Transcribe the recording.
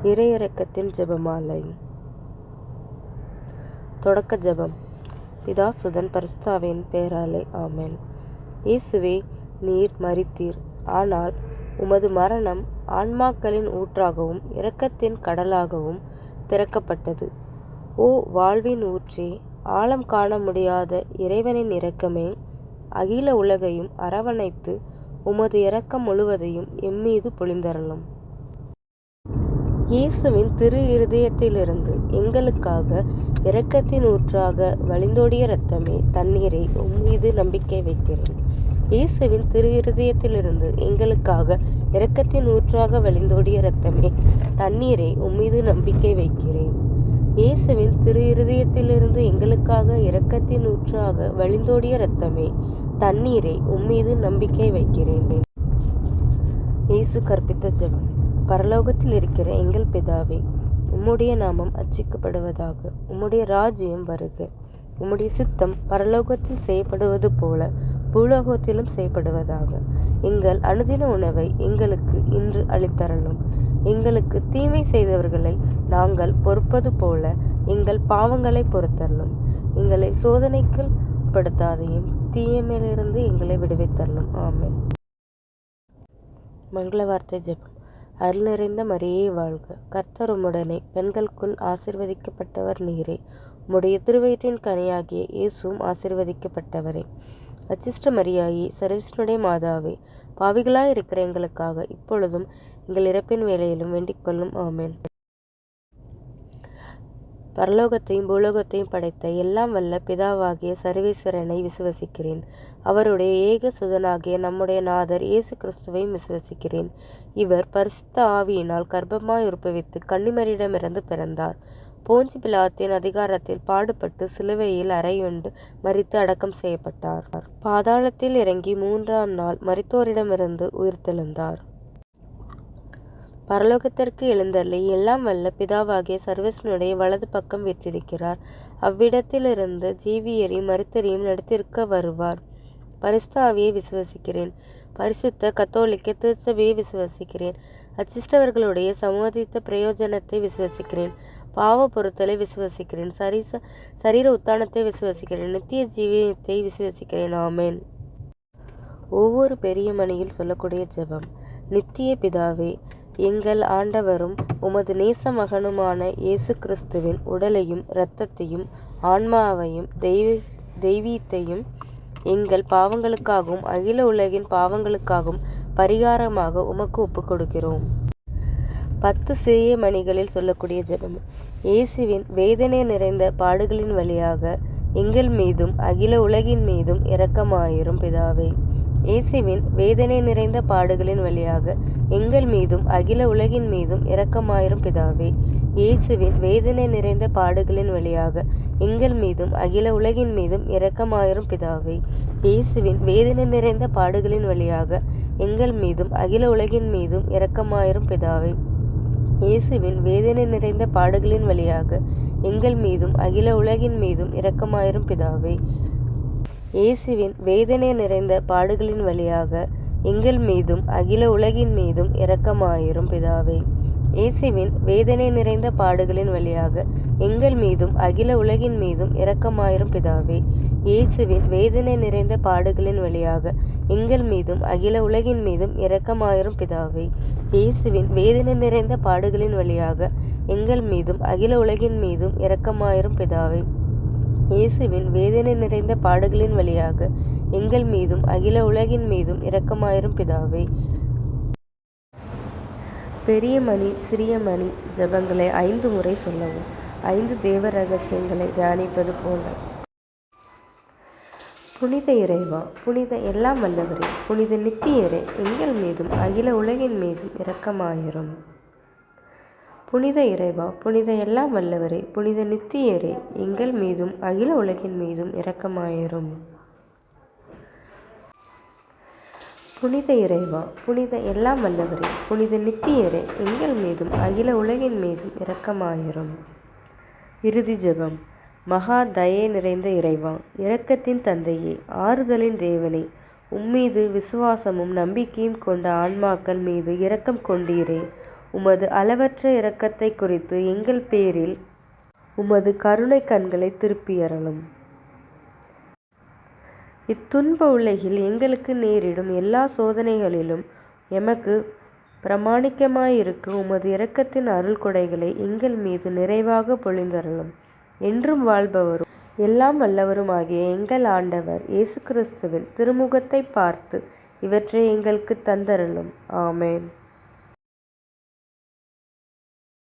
இறையிறக்கத்தின் ஜெபமாலை. தொடக்க ஜெபம். பிதா சுதன் பரிசுத்தாவியின் பெயராலே ஆமென். இயேசுவே, நீர் மரித்தீர். ஆனால் உமது மரணம் ஆன்மாக்களின் ஊற்றாகவும் இரக்கத்தின் கடலாகவும் திறக்கப்பட்டது. ஓ வாழ்வின் ஊற்றே, ஆழம் காண முடியாத இறைவனின் இரக்கமே, அகில உலகையும் அரவணைத்து உமது இரக்கம் முழுவதையும் எம்மீது பொழிந்தருளும். இயேசுவின் திரு இருதயத்திலிருந்து எங்களுக்காக இரக்கத்தின் ஊற்றாக வழிந்தோடிய இரத்தமே, தண்ணீரை உம்மீது நம்பிக்கை வைக்கிறேன். இயேசுவின் திரு இருதயத்திலிருந்து எங்களுக்காக இரக்கத்தின் ஊற்றாக வழிந்தோடிய இரத்தமே, தண்ணீரை உம்மீது நம்பிக்கை வைக்கிறேன். இயேசுவின் திரு இருதயத்திலிருந்து எங்களுக்காக இரக்கத்தின் ஊற்றாக வழிந்தோடிய இரத்தமே, தண்ணீரை உம்மீது நம்பிக்கை வைக்கிறேன். இயேசு கற்பித்த ஜெபம். பரலோகத்தில் இருக்கிற எங்கள் பிதாவே, உம்முடைய நாமம் அர்ச்சிக்கப்படுவதாக. உம்முடைய ராஜ்யம் வருக. உம்முடைய சித்தம் பரலோகத்தில் செய்யப்படுவது போல பூலோகத்திலும் செய்யப்படுவதாக. எங்கள் அனுதின உணவை எங்களுக்கு இன்று அளித்தருளும். எங்களுக்கு தீமை செய்தவர்களை நாங்கள் பொறுப்பது போல எங்கள் பாவங்களை பொறுத்தருளும். எங்களை சோதனைக்குள் உட்படுத்தாதையும் தீமையிலிருந்து எங்களை விடுவித்தருளும். ஆமென். மங்கள வார்த்தை ஜெபம். அருள் நிறைந்த மரியே வாழ்க. கர்த்தர் உம்முடனே, பெண்களுக்குள் ஆசீர்வதிக்கப்பட்டவர் நீரே. உம்முடைய திருவயிற்றின் கனியாகிய இயேசுவும் ஆசீர்வதிக்கப்பட்டவரே. அச்சிஷ்ட மரியாயே, சர்வேசுடைய மாதாவே, பாவிகளாய் இருக்கிற எங்களுக்காக இப்பொழுதும் எங்கள் இறப்பின் வேளையிலும் வேண்டிக் கொள்ளும். ஆமென். பரலோகத்தையும் பூலோகத்தையும் படைத்த எல்லாம் வல்ல பிதாவாகிய சர்வேஸ்வரனை விசுவசிக்கிறேன். அவருடைய ஏக சுதனாகிய நம்முடைய நாதர் இயேசு கிறிஸ்துவையும் விசுவசிக்கிறேன். இவர் பரிசுத்த ஆவியினால் கர்ப்பமாய் உற்பவித்து கன்னிமரியிடமிருந்து பிறந்தார். போஞ்சு பிலாத்தின் அதிகாரத்தில் பாடுபட்டு சிலுவையில் அறையுண்டு மரித்து அடக்கம் செய்யப்பட்டார். பாதாளத்தில் இறங்கி 3ஆம் நாள் மரித்தோரிடமிருந்து உயிர்த்தெழுந்தார். பரலோகத்திற்கு எழுந்தருளி எல்லாம் வல்ல பிதாவாகிய சர்வேசனுடைய வலது பக்கம் வீற்றிருக்கிறார். அவ்விடத்திலிருந்து ஜீவியரையும் மரித்தரையும் நடத்திருக்க வருவார். பரிசுத்த ஆவியை விசுவசிக்கிறேன். பரிசுத்த கத்தோலிக்க திருச்சபையை விசுவசிக்கிறேன். அச்சிஷ்டவர்களுடைய சமூகத்தித்த பிரயோஜனத்தை விசுவசிக்கிறேன். பாவ பொருத்தலை விசுவசிக்கிறேன். சரீர உத்தானத்தை விசுவசிக்கிறேன். நித்திய ஜீவியத்தை விசுவசிக்கிறேன். ஆமென். ஒவ்வொரு பெரிய மணியில் சொல்லக்கூடிய ஜெபம். நித்திய பிதாவே, எங்கள் ஆண்டவரும் உமது நேச மகனுமான இயேசு கிறிஸ்துவின் உடலையும் இரத்தத்தையும் ஆன்மாவையும் தெய்வீத்தையும் எங்கள் பாவங்களுக்காகவும் அகில உலகின் பாவங்களுக்காகவும் பரிகாரமாக உமக்கு ஒப்புக் கொடுக்கிறோம். 10 சிறிய மணிகளில் சொல்லக்கூடிய ஜெபம். இயேசுவின் வேதனை நிறைந்த பாடுகளின் வழியாக எங்கள் மீதும் அகில உலகின் மீதும் இரக்கமாயிரும் பிதாவே. இயேசுவின் வேதனை நிறைந்த பாடுகளின் வழியாக எங்கள் மீதும் அகில உலகின் மீதும் இரக்கமாயிரும் பிதாவே. இயேசுவின் வேதனை நிறைந்த பாடுகளின் வழியாக எங்கள் மீதும் அகில உலகின் மீதும் இரக்கமாயிரும் பிதாவே. இயேசுவின் வேதனை நிறைந்த பாடுகளின் வழியாக எங்கள் மீதும் அகில உலகின் மீதும் இரக்கமாயிரும் பிதாவே. இயேசுவின் வேதனை நிறைந்த பாடுகளின் வழியாக எங்கள் மீதும் அகில உலகின் மீதும் இரக்கமாயிரும் பிதாவே. இயேசுவின் வேதனை நிறைந்த பாடுகளின் வழியாக எங்கள் மீதும் அகில உலகின் மீதும் இரக்கமாயிரும் பிதாவே. இயேசுவின் வேதனை நிறைந்த பாடுகளின் வழியாக எங்கள் மீதும் அகில உலகின் மீதும் இரக்கமாயிரும் பிதாவே. இயேசுவின் வேதனை நிறைந்த பாடுகளின் வழியாக எங்கள் மீதும் அகில உலகின் மீதும் இரக்கமாயிரும் பிதாவே. இயேசுவின் வேதனை நிறைந்த பாடுகளின் வழியாக எங்கள் மீதும் அகில உலகின் மீதும் இரக்கமாயிரும் பிதாவே. இயேசுவின் வேதனை நிறைந்த பாடுகளின் வழியாக எங்கள் மீதும் அகில உலகின் மீதும் இரக்கமாயிரும் பிதாவே. பெரிய மணி சிறிய மணி ஜெபங்களை 5 முறை சொல்லவும். 5 தேவ ரகசியங்களை தியானிப்பது போல. புனித இறைவா, புனித எல்லாம் வல்லவரே, புனித நித்தியரே, எங்கள் மீதும் அகில உலகின் மீதும் இரக்கமாயிரும். புனித இறைவா, புனித எல்லாம் வல்லவரே, புனித நித்தியரே, எங்கள் மீதும் அகில உலகின் மீதும் இரக்கமாயிரும். புனித இறைவா, புனித எல்லாம் வல்லவரே, புனித நித்தியரே, எங்கள் மீதும் அகில உலகின் மீதும் இரக்கமாயிரும். இறுதி ஜெபம். மகா தயை நிறைந்த இறைவா, இரக்கத்தின் தந்தையே, ஆறுதலின் தேவனே, உம்மீது விசுவாசமும் நம்பிக்கையும் கொண்ட ஆன்மாக்கள் மீது இரக்கம் கொண்டீரே. உமது அளவற்ற இரக்கத்தை குறித்து எங்கள் பேரில் உமது கருணை கண்களை திருப்பியருளும். இத்துன்ப உலகில் எங்களுக்கு நேரிடும் எல்லா சோதனைகளிலும் எமக்கு பிரமாணிக்கமாயிருக்க உமது இரக்கத்தின் அருள் கொடைகளை எங்கள் மீது நிறைவாக பொழிந்தருளும். என்றும் வாழ்பவரும் எல்லாம் வல்லவருமாகிய எங்கள் ஆண்டவர் இயேசு கிறிஸ்துவின் திருமுகத்தை பார்த்து இவற்றை எங்களுக்கு தந்தருளும். ஆமென்.